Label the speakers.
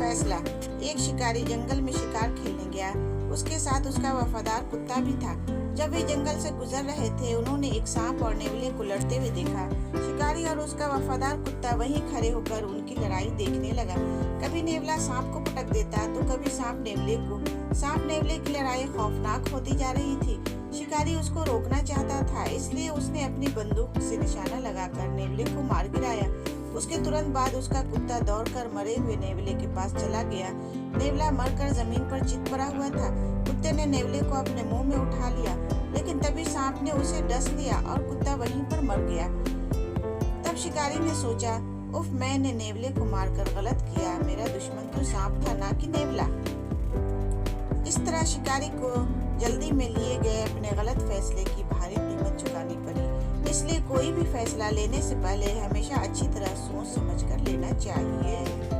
Speaker 1: फैसला। एक शिकारी जंगल में शिकार खेलने गया। उसके साथ उसका वफादार कुत्ता भी था। जब वे जंगल से गुजर रहे थे, उन्होंने एक सांप और नेवले को लड़ते हुए देखा। शिकारी और उसका वफादार कुत्ता वहीं खड़े होकर उनकी लड़ाई देखने लगा। कभी नेवला सांप को पटक देता तो कभी सांप नेवले को। सांप नेवले की लड़ाई खौफनाक होती जा रही थी। शिकारी उसको रोकना चाहता था, इसलिए उसने अपनी बंदूक से निशाना लगाकर नेवले को मार गिराया। उसके तुरंत बाद उसका कुत्ता दौड़कर मरे हुए नेवले के पास चला गया। नेवला मरकर जमीन पर चित पड़ा हुआ था। कुत्ते ने नेवले को अपने मुंह में उठा लिया, लेकिन तभी सांप ने उसे डस लिया और कुत्ता वहीं पर मर गया। तब शिकारी ने सोचा, उफ, मैंने नेवले को मारकर गलत किया। मेरा दुश्मन तो सांप था, ना कि नेवला। इस तरह शिकारी को जल्दी में लिए गए अपने गलत फैसले की भारी कीमत चुकानी पड़ी। इसलिए कोई भी फैसला लेने से पहले हमेशा अच्छी तरह सोच समझ कर लेना चाहिए।